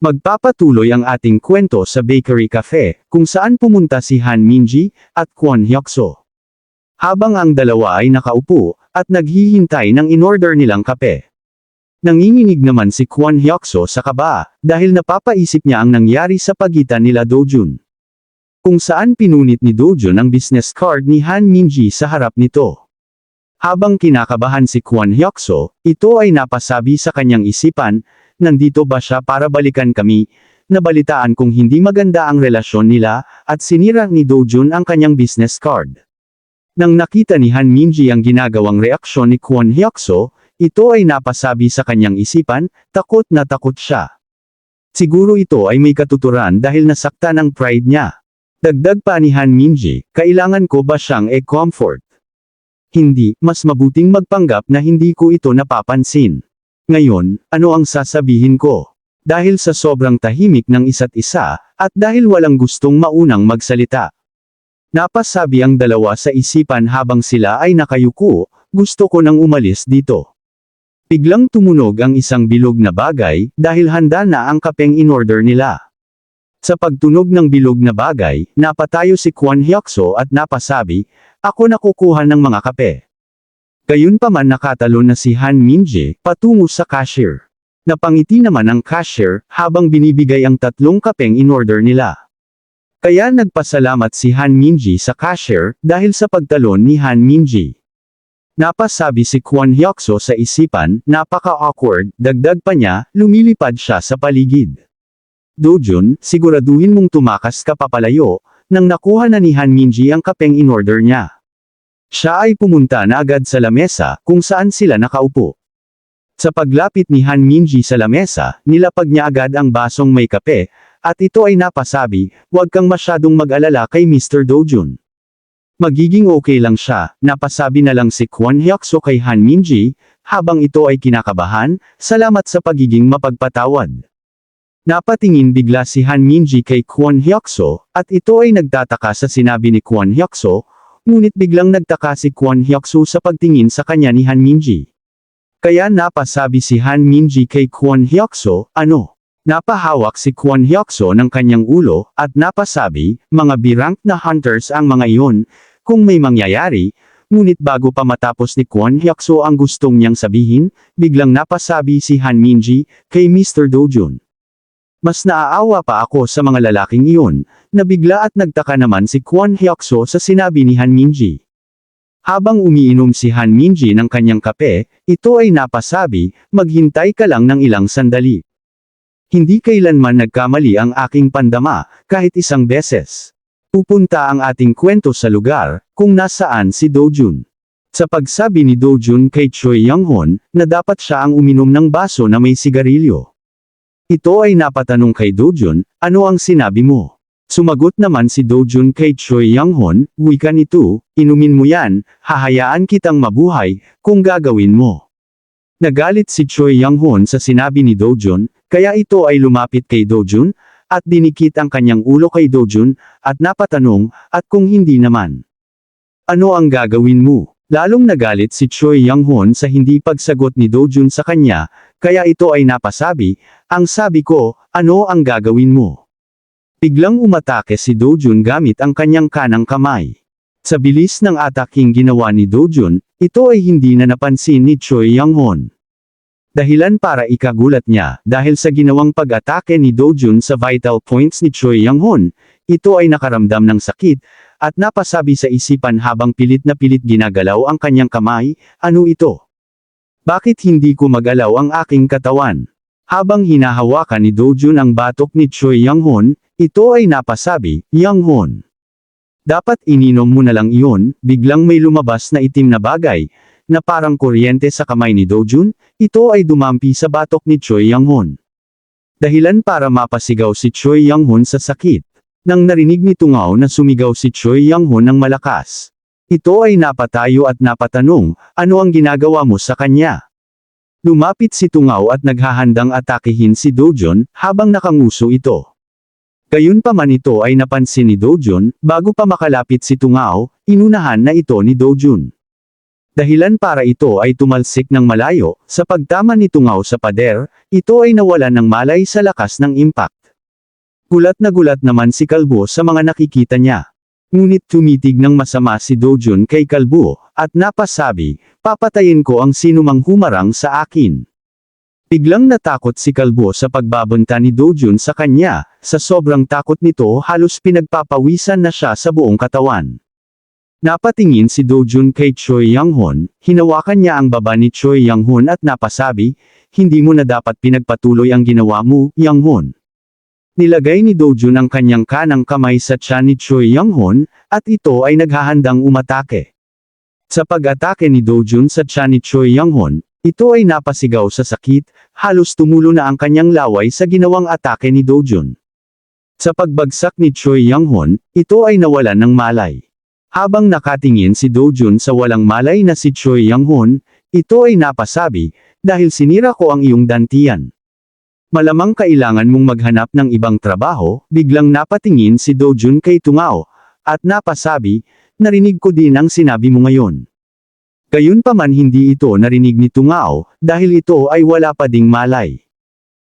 Magpapatuloy ang ating kwento sa Bakery Cafe, kung saan pumunta si Han Minji at Kwon Hyokso. Habang ang dalawa ay nakaupo, at naghihintay ng inorder nilang kape. Nanginginig naman si Kwon Hyokso sa kaba, dahil napapaisip niya ang nangyari sa pagitan nila Dojun. Kung saan pinunit ni Dojun ang business card ni Han Minji sa harap nito. Habang kinakabahan si Kwon Hyokso, ito ay napasabi sa kanyang isipan, nandito ba siya para balikan kami? Nabalitaan kong hindi maganda ang relasyon nila, at sinira ni Dojun ang kanyang business card. Nang nakita ni Han Minji ang ginagawang reaksyon ni Kwon Hyokso, ito ay napasabi sa kanyang isipan, takot na takot siya. Siguro ito ay may katuturan dahil nasaktan ang pride niya. Dagdag pa ni Han Minji, kailangan ko ba siyang e-comfort? Hindi, mas mabuting magpanggap na hindi ko ito napapansin. Ngayon, ano ang sasabihin ko? Dahil sa sobrang tahimik ng isa't isa, at dahil walang gustong maunang magsalita. Napasabi ang dalawa sa isipan habang sila ay nakayuko, gusto ko nang umalis dito. Biglang tumunog ang isang bilog na bagay, dahil handa na ang kapeng inorder nila. Sa pagtunog ng bilog na bagay, napatayo si Kwon Hyokso at napasabi, ako nakukuha ng mga kape. Gayunpaman nakatalon na si Han Minji, patungo sa cashier. Napangiti naman ang cashier, habang binibigay ang 3 kapeng inorder nila. Kaya nagpasalamat si Han Minji sa cashier, dahil sa pagtalon ni Han Minji. Napasabi si Kwon Hyokso sa isipan, napaka-awkward, dagdag pa niya, lumilipad siya sa paligid. Dojun, siguraduhin mong tumakas ka papalayo, nang nakuha na ni Han Minji ang kapeng inorder niya. Siya ay pumunta na agad sa lamesa, kung saan sila nakaupo. Sa paglapit ni Han Minji sa lamesa, nilapag niya agad ang basong may kape, at ito ay napasabi, huwag kang masyadong mag-alala kay Mr. Dojun. Magiging okay lang siya, napasabi na lang si Kwon Hyokso kay Han Minji, habang ito ay kinakabahan, salamat sa pagiging mapagpatawad. Napatingin bigla si Han Minji kay Kwon Hyokso, at ito ay nagtataka sa sinabi ni Kwon Hyokso, ngunit biglang nagtaka si Kwon Hyokso sa pagtingin sa kanya ni Han Minji. Kaya napasabi si Han Minji kay Kwon Hyokso, ano? Napahawak si Kwon Hyokso ng kanyang ulo, at napasabi, mga B-rank na hunters ang mga iyon, kung may mangyayari, ngunit bago pa matapos ni Kwon Hyokso ang gustong niyang sabihin, biglang napasabi si Han Minji, kay Mr. Dojun. Mas naaawa pa ako sa mga lalaking iyon, na bigla at nagtaka naman si Kwon Hyokso sa sinabi ni Han Minji. Habang umiinom si Han Minji ng kanyang kape, ito ay napasabi, maghintay ka lang ng ilang sandali. Hindi kailanman nagkamali ang aking pandama, kahit isang beses. Pupunta ang ating kwento sa lugar, kung nasaan si Dojun. Sa pagsabi ni Dojun kay Choi Young-hon, na dapat siya ang uminom ng baso na may sigarilyo. Ito ay napatanong kay Dojun, ano ang sinabi mo? Sumagot naman si Dojun kay Choi Young-hon, wika nito, inumin mo yan, hahayaan kitang mabuhay, kung gagawin mo. Nagalit si Choi Young-hon sa sinabi ni Dojun, kaya ito ay lumapit kay Dojun, at dinikit ang kanyang ulo kay Dojun, at napatanong, at kung hindi naman. Ano ang gagawin mo? Lalong nagalit si Choi Young-hon sa hindi pagsagot ni Dojun sa kanya, kaya ito ay napasabi, ang sabi ko, ano ang gagawin mo? Biglang umatake si Dojun gamit ang kanyang kanang kamay. Sa bilis ng ataking ginawa ni Dojun, ito ay hindi na napansin ni Choi Young-hon. Dahilan para ikagulat niya, dahil sa ginawang pag-atake ni Dojun sa vital points ni Choi Young-hon, ito ay nakaramdam ng sakit, at napasabi sa isipan habang pilit na pilit ginagalaw ang kanyang kamay, ano ito? Bakit hindi ko magalaw ang aking katawan? Habang hinahawakan ni Dojun ang batok ni Choi Young-hon, ito ay napasabi, Young-hon. Dapat ininom mo na lang iyon, biglang may lumabas na itim na bagay, na parang kuryente sa kamay ni Dojun, ito ay dumampi sa batok ni Choi Young-hon. Dahilan para mapasigaw si Choi Young-hon sa sakit. Nang narinig ni Tungaw na sumigaw si Choi Young-hon ng malakas. Ito ay napatayo at napatanong, ano ang ginagawa mo sa kanya? Lumapit si Tungaw at naghahandang atakihin si Dojun, habang nakanguso ito. Gayunpaman ito ay napansin ni Dojun, bago pa makalapit si Tungaw, inunahan na ito ni Dojun. Dahilan para ito ay tumalsik ng malayo, sa pagtama ni Tungaw sa pader, ito ay nawalan ng malay sa lakas ng impact. Gulat na gulat naman si Kalbo sa mga nakikita niya. Ngunit tumitig ng masama si Dojun kay Kalbo, at napasabi, papatayin ko ang sinumang humarang sa akin. Biglang natakot si Kalbo sa pagbabanta ni Dojun sa kanya, sa sobrang takot nito halos pinagpapawisan na siya sa buong katawan. Napatingin si Dojun kay Choi Young-hun, hinawakan niya ang baba ni Choi Young-hun at napasabi, hindi mo na dapat pinagpatuloy ang ginawa mo, Young-hun. Nilagay ni Dojun ang kanyang kanang kamay sa tiyan ni Choi Young-hun, at ito ay naghahandang umatake. Sa pag-atake ni Dojun sa tiyan ni Choi Young-hun, ito ay napasigaw sa sakit, halos tumulo na ang kanyang laway sa ginawang atake ni Dojun. Sa pagbagsak ni Choi Young-hun, ito ay nawalan ng malay. Habang nakatingin si Dojun sa walang malay na si Choi Young-hun, ito ay napasabi, dahil sinira ko ang iyong dantian. Malamang kailangan mong maghanap ng ibang trabaho, biglang napatingin si Dojun kay Tungaw, at napasabi, narinig ko din ang sinabi mo ngayon. Gayunpaman hindi ito narinig ni Tungaw, dahil ito ay wala pa ding malay.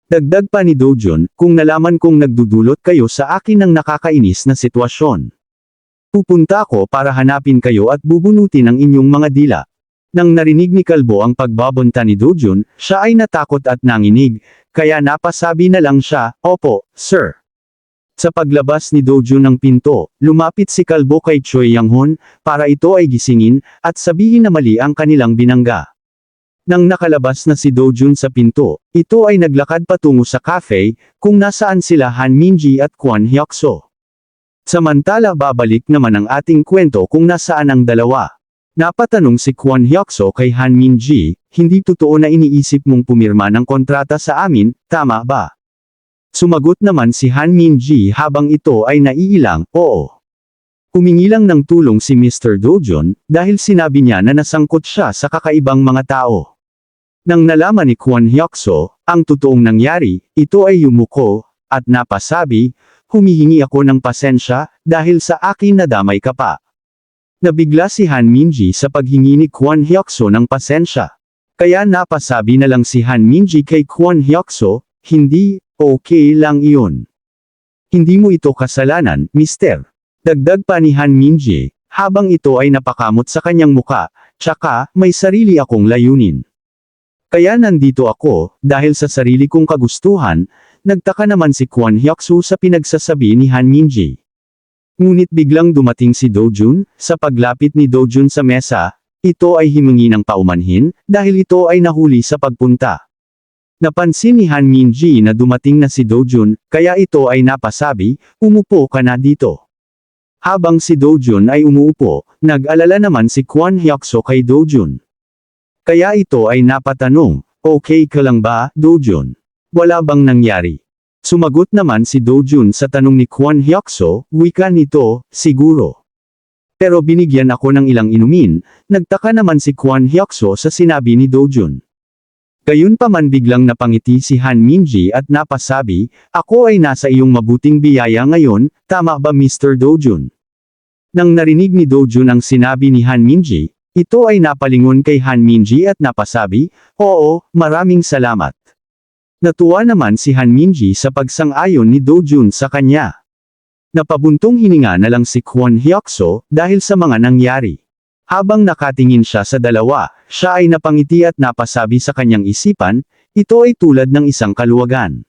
Dagdag pa ni Dojun, kung nalaman kong nagdudulot kayo sa akin ng nakakainis na sitwasyon. Pupunta ako para hanapin kayo at bubunutin ang inyong mga dila. Nang narinig ni Kalbo ang pagbabanta ni Dojun, siya ay natakot at nanginig, kaya napasabi na lang siya, opo, sir. Sa paglabas ni Dojun ng pinto, lumapit si Kalbo kay Choi Young-hun, para ito ay gisingin, at sabihin na mali ang kanilang binangga. Nang nakalabas na si Dojun sa pinto, ito ay naglakad patungo sa cafe, kung nasaan sila Han Minji at Kwon Hyokso. Samantala babalik naman ang ating kwento kung nasaan ang dalawa. Napatanong si Kwon Hyokso kay Han Minji, hindi totoo na iniisip mong pumirma ng kontrata sa amin, tama ba? Sumagot naman si Han Minji habang ito ay naiilang, oo. Humingi lang ng tulong si Mr. Dojun, dahil sinabi niya na nasangkot siya sa kakaibang mga tao. Nang nalaman ni Kwon Hyokso, ang totoong nangyari, ito ay yumuko, at napasabi, humihingi ako ng pasensya, dahil sa akin nadamay ka pa. Nabigla si Han Minji sa paghingi ni Kwon Hyokso ng pasensya. Kaya napasabi na lang si Han Minji kay Kwon Hyokso, hindi, okay lang iyon. Hindi mo ito kasalanan, mister. Dagdag pa ni Han Minji, habang ito ay napakamot sa kanyang muka, tsaka, may sarili akong layunin. Kaya nandito ako, dahil sa sarili kong kagustuhan, nagtaka naman si Kwon Hyokso sa pinagsasabi ni Han Minji. Ngunit biglang dumating si Dojun, sa paglapit ni Dojun sa mesa, ito ay himingi ng paumanhin, dahil ito ay nahuli sa pagpunta. Napansin ni Han Minji na dumating na si Dojun, kaya ito ay napasabi, umupo ka na dito. Habang si Dojun ay umuupo, nag-alala naman si Kwon Hyokso kay Dojun. Kaya ito ay napatanong, okay ka lang ba, Dojun? Wala bang nangyari? Sumagot naman si Dojun sa tanong ni Kwon Hyokso, wika nito, siguro. Pero binigyan ako ng ilang inumin, nagtaka naman si Kwon Hyokso sa sinabi ni Dojun. Gayunpaman biglang napangiti si Han Minji at napasabi, ako ay nasa iyong mabuting biyaya ngayon, tama ba Mr. Dojun? Nang narinig ni Dojun ang sinabi ni Han Minji, ito ay napalingon kay Han Minji at napasabi, oo, maraming salamat. Natuwa naman si Han Minji sa pagsang-ayon ni Dojun sa kanya. Napabuntong hininga na lang si Kwon Hyokso, dahil sa mga nangyari. Habang nakatingin siya sa dalawa, siya ay napangiti at napasabi sa kanyang isipan, ito ay tulad ng isang kaluwagan.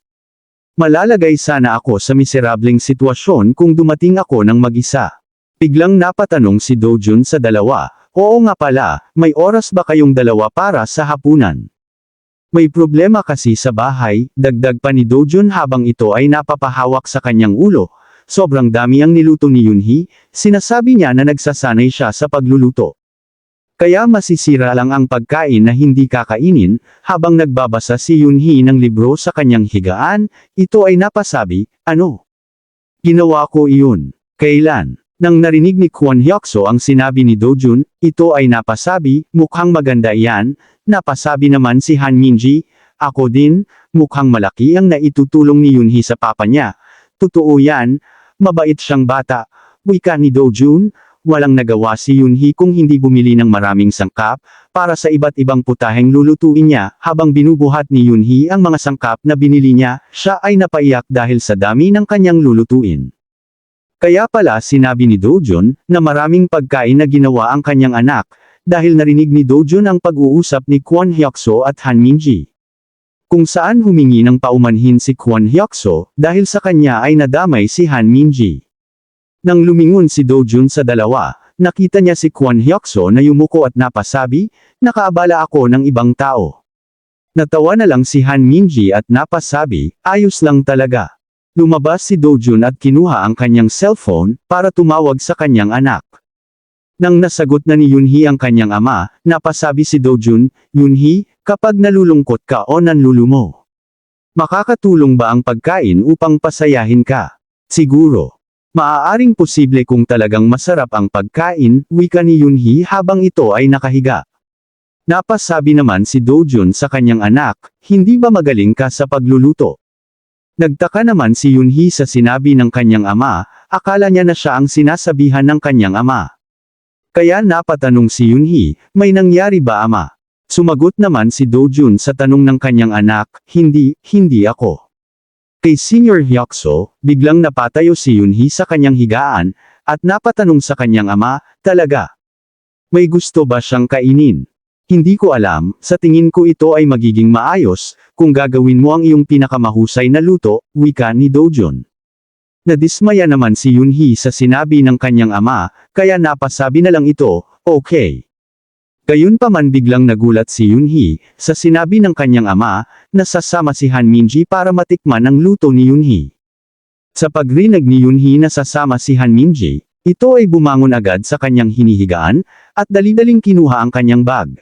Malalagay sana ako sa miserableng sitwasyon kung dumating ako ng mag-isa. Biglang napatanong si Dojun sa dalawa, oo nga pala, may oras ba kayong dalawa para sa hapunan? May problema kasi sa bahay, dagdag pa ni Dojun habang ito ay napapahawak sa kanyang ulo. Sobrang dami ang niluto ni Yunhee, sinasabi niya na nagsasanay siya sa pagluluto. Kaya masisira lang ang pagkain na hindi kakainin, habang nagbabasa si Yunhee ng libro sa kanyang higaan, ito ay napasabi, ano? Ginawa ko iyon. Kailan? Nang narinig ni Kwon Hyokso ang sinabi ni Dojun, ito ay napasabi, mukhang maganda iyan, napasabi naman si Han Minji, ako din, mukhang malaki ang naitutulong ni Yunhee sa papa niya. Totoo yan, mabait siyang bata, wika ni Dojun, walang nagawa si Yunhee kung hindi bumili ng maraming sangkap, para sa iba't ibang putaheng lulutuin niya, habang binubuhat ni Yunhee ang mga sangkap na binili niya, siya ay napaiyak dahil sa dami ng kanyang lulutuin. Kaya pala sinabi ni Dojun, na maraming pagkain na ginawa ang kanyang anak, dahil narinig ni Dojun ang pag-uusap ni Kwon Hyokso at Han Minji. Kung saan humingi ng paumanhin si Kwon Hyokso, dahil sa kanya ay nadamay si Han Minji. Nang lumingon si Dojun sa dalawa, nakita niya si Kwon Hyokso na yumuko at napasabi, nakaabala ako ng ibang tao. Natawa na lang si Han Minji at napasabi, ayos lang talaga. Lumabas si Dojun at kinuha ang kanyang cellphone, para tumawag sa kanyang anak. Nang nasagot na ni Yunhee ang kanyang ama, napasabi si Dojun, Yunhee, kapag nalulungkot ka o nanlulumo, makakatulong ba ang pagkain upang pasayahin ka? Siguro. Maaaring posible kung talagang masarap ang pagkain, wika ni Yunhee habang ito ay nakahiga. Napasabi naman si Dojun sa kanyang anak, hindi ba magaling ka sa pagluluto? Nagtaka naman si Yunhee sa sinabi ng kanyang ama, akala niya na siya ang sinasabihan ng kanyang ama. Kaya napatanong si Yunhee, may nangyari ba ama? Sumagot naman si Dojun sa tanong ng kanyang anak, hindi ako. Kay Senior Hyokso, biglang napatayo si Yunhee sa kanyang higaan, at napatanong sa kanyang ama, talaga? May gusto ba siyang kainin? Hindi ko alam, sa tingin ko ito ay magiging maayos, kung gagawin mo ang iyong pinakamahusay na luto, wika ni Dojun. Nadismaya naman si Yunhee sa sinabi ng kanyang ama, kaya napasabi na lang ito, okay. Gayunpaman biglang nagulat si Yunhee, sa sinabi ng kanyang ama, na sasama si Han Minji para matikman ang luto ni Yunhee. Sa pagrinig ni Yunhee na sasama si Han Minji, ito ay bumangon agad sa kanyang hinihigaan, at dali-daling kinuha ang kanyang bag.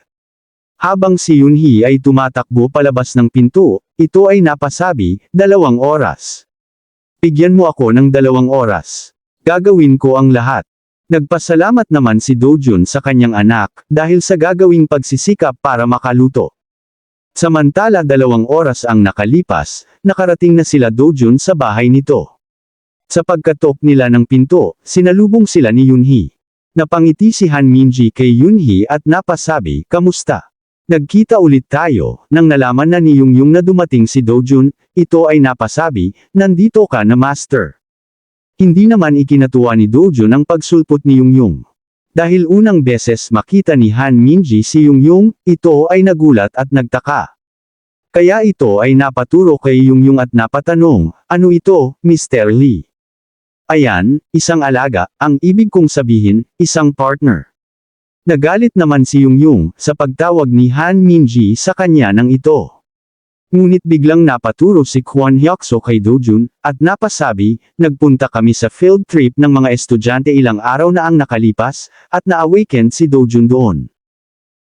Habang si Yunhee ay tumatakbo palabas ng pinto, ito ay napasabi, 2 oras. Bigyan mo ako ng 2 oras. Gagawin ko ang lahat. Nagpasalamat naman si Dojun sa kanyang anak, dahil sa gagawing pagsisikap para makaluto. Samantala 2 oras ang nakalipas, nakarating na sila Dojun sa bahay nito. Sa pagkatok nila ng pinto, sinalubong sila ni Yunhee. Napangiti si Han Minji kay Yunhee at napasabi, kamusta? Nagkita ulit tayo, nang nalaman na ni Yungyung na dumating si Dojun, ito ay napasabi, nandito ka na master. Hindi naman ikinatuwa ni Dojun ang pagsulpot ni Yungyung. Dahil unang beses makita ni Han Minji si Yungyung, ito ay nagulat at nagtaka. Kaya ito ay napaturo kay Yungyung at napatanong, ano ito, Mr. Lee? Ayan, isang alaga, ang ibig kong sabihin, isang partner. Nagalit naman si Yungyung, sa pagtawag ni Han Minji sa kanya ng ito. Ngunit biglang napaturo si Kwon Hyokso kay Dojun, at napasabi, nagpunta kami sa field trip ng mga estudyante ilang araw na ang nakalipas, at na-awaken si Dojun doon.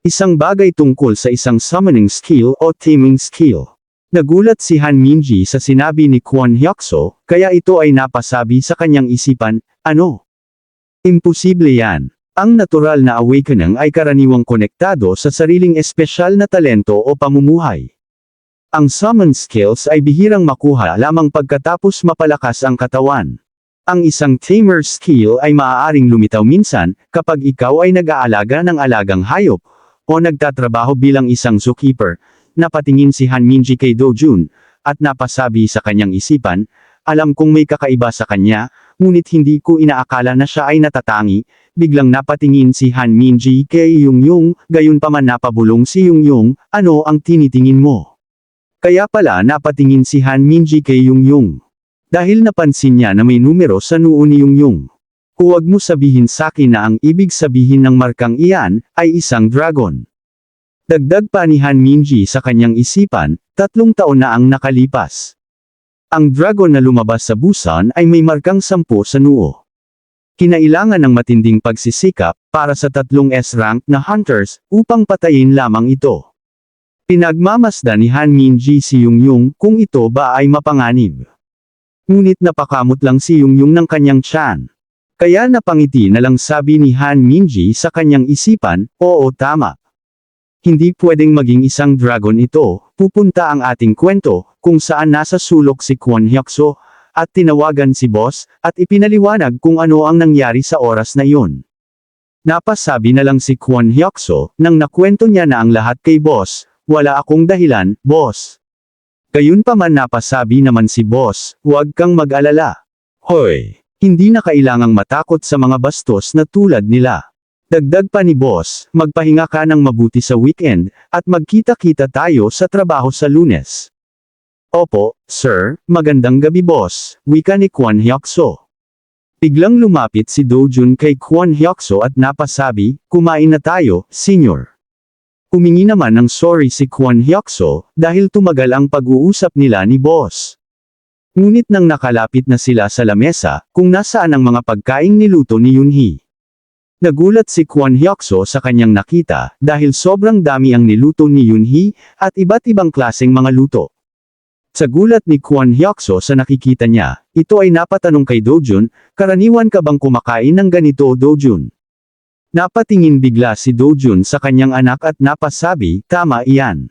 Isang bagay tungkol sa isang summoning skill o taming skill. Nagulat si Han Minji sa sinabi ni Kwon Hyokso, kaya ito ay napasabi sa kanyang isipan, ano? Imposible yan. Ang natural na awakening ay karaniwang konektado sa sariling espesyal na talento o pamumuhay. Ang summon skills ay bihirang makuha lamang pagkatapos mapalakas ang katawan. Ang isang tamer skill ay maaaring lumitaw minsan, kapag ikaw ay nag-aalaga ng alagang hayop, o nagtatrabaho bilang isang zookeeper. Napatingin si Han Minji kay Dojun, at napasabi sa kanyang isipan, alam kong may kakaiba sa kanya, ngunit hindi ko inaakala na siya ay natatangi. Biglang napatingin si Han Minji kay Yungyung, gayunpaman napabulong si Yungyung, ano ang tinitingin mo? Kaya pala napatingin si Han Minji kay Yungyung. Dahil napansin niya na may numero sa noo ni Yungyung. Huwag mo sabihin sakin na ang ibig sabihin ng markang iyan, ay isang dragon. Dagdag pa ni Han Minji sa kanyang isipan, 3 taon na ang nakalipas. Ang dragon na lumabas sa Busan ay may markang 10 sa noo. Kinailangan ng matinding pagsisikap, para sa 3 S-rank na hunters, upang patayin lamang ito. Pinagmamasdan ni Han Minji si Yungyung kung ito ba ay mapanganib. Ngunit napakamot lang si Yungyung ng kanyang tiyan. Kaya napangiti na lang sabi ni Han Minji sa kanyang isipan, oo tama. Hindi pwedeng maging isang dragon ito, pupunta ang ating kwento, kung saan nasa sulok si Kwon Hyokso, at tinawagan si boss, at ipinaliwanag kung ano ang nangyari sa oras na iyon. Napasabi na lang si Kwon Hyokso, nang nakwento niya na ang lahat kay boss, wala akong dahilan, boss. Gayunpaman napasabi naman si boss, huwag kang mag-alala. Hoy, hindi na kailangang matakot sa mga bastos na tulad nila. Dagdag pa ni boss, magpahinga ka ng mabuti sa weekend, at magkita-kita tayo sa trabaho sa Lunes. Opo, sir, magandang gabi boss, wika ni Kwon Hyokso. Biglang lumapit si Do-jun kay Kwon Hyokso at napasabi, kumain na tayo, senyor. Humingi naman ng sorry si Kwon Hyokso, dahil tumagal ang pag-uusap nila ni boss. Ngunit nang nakalapit na sila sa lamesa, kung nasaan ang mga pagkaing niluto ni Yoonhee. Nagulat si Kwon Hyokso sa kanyang nakita, dahil sobrang dami ang niluto ni Yoonhee, at iba't ibang klaseng mga luto. Sa gulat ni Kwon Hyokso sa nakikita niya, ito ay napatanong kay Do-jun, karaniwan ka bang kumakain ng ganito Do-jun? Napatingin bigla si Do-jun sa kanyang anak at napasabi, tama iyan.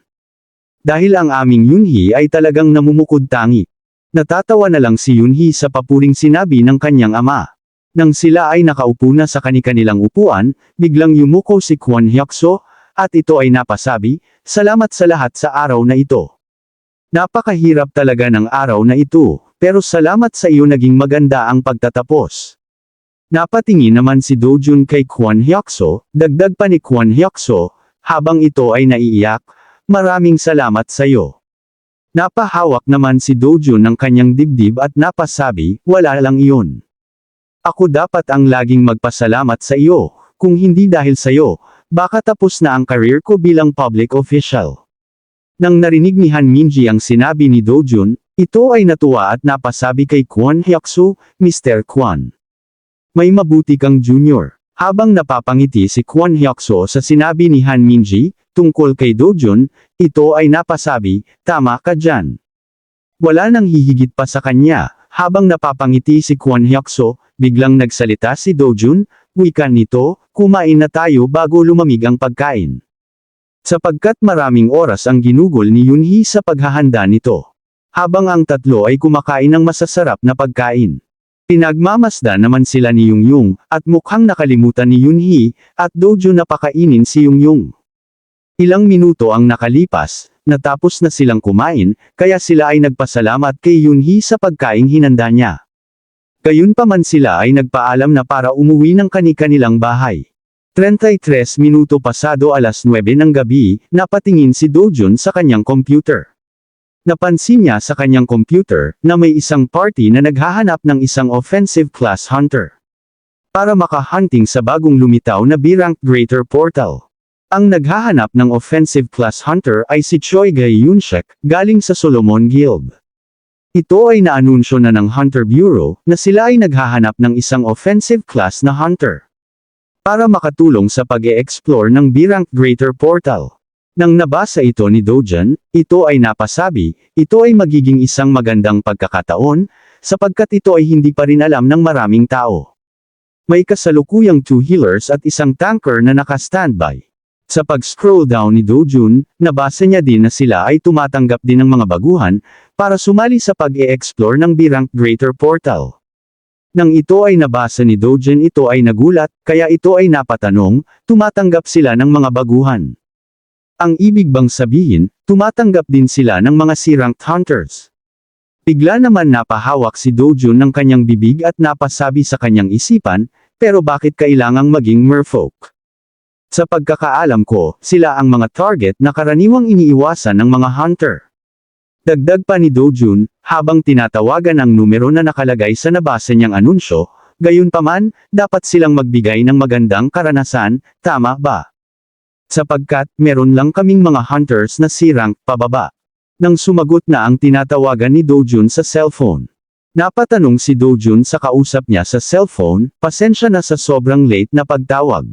Dahil ang aming Yoonhee ay talagang namumukod tangi. Natatawa na lang si Yoonhee sa papuring sinabi ng kanyang ama. Nang sila ay nakaupo na sa kani-kanilang upuan, biglang yumuko si Kwon Hyokso, at ito ay napasabi, salamat sa lahat sa araw na ito. Napakahirap talaga ng araw na ito, pero salamat sa iyo naging maganda ang pagtatapos. Napatingin naman si Do-jun kay Kwon Hyokso, dagdag pa ni Kwon Hyokso, habang ito ay naiiyak, maraming salamat sa iyo. Napahawak naman si Do-jun ng kanyang dibdib at napasabi, wala lang iyon. Ako dapat ang laging magpasalamat sa iyo, kung hindi dahil sa iyo, baka tapos na ang career ko bilang public official. Nang narinig ni Han Minji ang sinabi ni Do-jun, ito ay natuwa at napasabi kay Kwon Hyokso, Mr. Kwon. May mabuti kang junior. Habang napapangiti si Kwon Hyokso sa sinabi ni Han Minji, tungkol kay Do-jun, ito ay napasabi, tama ka dyan. Wala nang hihigit pa sa kanya, habang napapangiti si Kwon Hyokso, biglang nagsalita si Do-jun, wika nito, kumain na tayo bago lumamig ang pagkain. Sapagkat maraming oras ang ginugol ni Yoonhee sa paghahanda nito. Habang ang tatlo ay kumakain ng masasarap na pagkain. Pinagmamasdan naman sila ni Yongyung, at mukhang nakalimutan ni Yoonhee, at Do-jun na pakainin si Yongyung. Ilang minuto ang nakalipas, natapos na silang kumain, kaya sila ay nagpasalamat kay Yoonhee sa pagkaing hinanda niya. Gayunpaman sila ay nagpaalam na para umuwi ng kani-kanilang bahay. 33 minuto pasado alas 9 ng gabi, napatingin si Do-jun sa kanyang computer. Napansin niya sa kanyang computer, na may isang party na naghahanap ng isang offensive class hunter. Para makahunting sa bagong lumitaw na B-rank Greater Portal. Ang naghahanap ng offensive class hunter ay si Choi Gae-yoonshek, galing sa Solomon Guild. Ito ay naanunsyo na ng Hunter Bureau, na sila ay naghahanap ng isang offensive class na hunter. Para makatulong sa pag-e-explore ng B-rank Greater Portal. Nang nabasa ito ni Do-jun, ito ay napasabi, ito ay magiging isang magandang pagkakataon, sapagkat ito ay hindi pa rin alam ng maraming tao. May kasalukuyang 2 healers at isang tanker na naka-standby. Sa pag-scroll down ni Do-jun, nabasa niya din na sila ay tumatanggap din ng mga baguhan, para sumali sa pag-e-explore ng B-rank Greater Portal. Nang ito ay nabasa ni Do-jun ito ay nagulat, kaya ito ay napatanong, tumatanggap sila ng mga baguhan. Ang ibig bang sabihin, tumatanggap din sila ng mga C-ranked hunters. Bigla naman napahawak si Do-jun ng kanyang bibig at napasabi sa kanyang isipan, pero bakit kailangang maging merfolk? Sa pagkakaalam ko, sila ang mga target na karaniwang iniiwasan ng mga hunter. Dagdag pa ni Do-jun, habang tinatawagan ang numero na nakalagay sa nabasa niyang anunsyo, gayunpaman, dapat silang magbigay ng magandang karanasan, tama ba? Sapagkat, meron lang kaming mga hunters na C-rank pababa. Nang sumagot na ang tinatawagan ni Do-jun sa cellphone. Napatanong si Do-jun sa kausap niya sa cellphone, pasensya na sa sobrang late na pagtawag.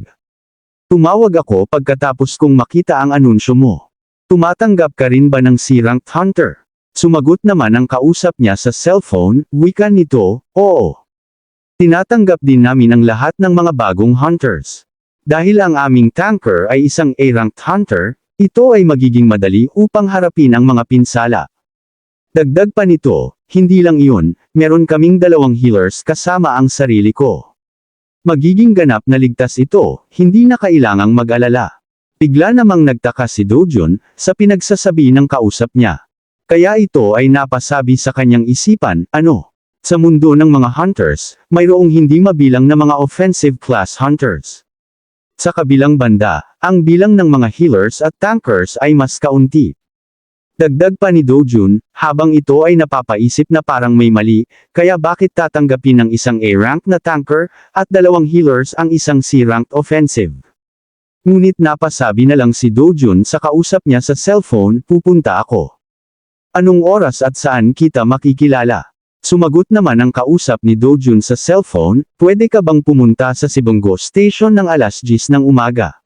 Tumawag ako pagkatapos kong makita ang anunsyo mo. Tumatanggap ka rin ba ng C-ranked hunter? Sumagot naman ang kausap niya sa cellphone, wika nito, oo. Tinatanggap din namin ang lahat ng mga bagong hunters. Dahil ang aming tanker ay isang A-ranked hunter, ito ay magiging madali upang harapin ang mga pinsala. Dagdag pa nito, hindi lang iyon, meron kaming 2 healers kasama ang sarili ko. Magiging ganap na ligtas ito, hindi na kailangang mag-alala. Bigla namang nagtaka si Dojun, sa pinagsasabi ng kausap niya. Kaya ito ay napasabi sa kanyang isipan, ano? Sa mundo ng mga hunters, mayroong hindi mabilang na mga offensive class hunters. Sa kabilang banda, ang bilang ng mga healers at tankers ay mas kaunti. Dagdag pa ni Dojun, habang ito ay napapaisip na parang may mali, kaya bakit tatanggapin ng isang A-rank na tanker, at dalawang healers ang isang C-rank offensive. Ngunit napasabi na lang si Dojun sa kausap niya sa cellphone, pupunta ako. Anong oras at saan kita makikilala? Sumagot naman ang kausap ni Dojun sa cellphone, pwede ka bang pumunta sa Sibongo Station ng alas 10 ng umaga?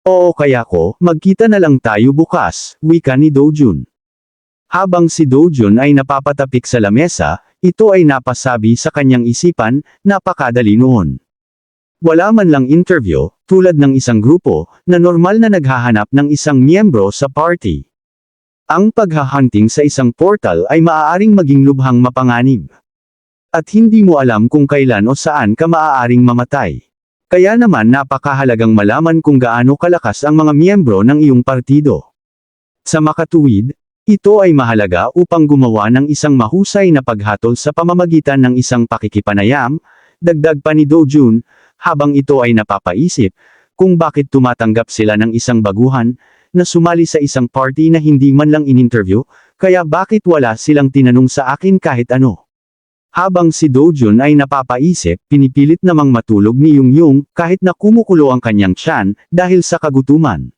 Oo kaya ko, magkita na lang tayo bukas, wika ni Dojun. Habang si Dojun ay napapatapik sa lamesa, ito ay napasabi sa kanyang isipan, napakadali noon. Wala man lang interview, tulad ng isang grupo, na normal na naghahanap ng isang miyembro sa party. Ang paghahunting sa isang portal ay maaaring maging lubhang mapanganib. At hindi mo alam kung kailan o saan ka maaaring mamatay. Kaya naman napakahalagang malaman kung gaano kalakas ang mga miyembro ng iyong partido. Sa makatuwid, ito ay mahalaga upang gumawa ng isang mahusay na paghatol sa pamamagitan ng isang pakikipanayam, dagdag pa ni Dojun, habang ito ay napapaisip, kung bakit tumatanggap sila ng isang baguhan, na sumali sa isang party na hindi man lang in-interview, kaya bakit wala silang tinanong sa akin kahit ano. Habang si Dojun ay napapaisip, pinipilit namang matulog ni Yung kahit na kumukulo ang kanyang tiyan, dahil sa kagutuman.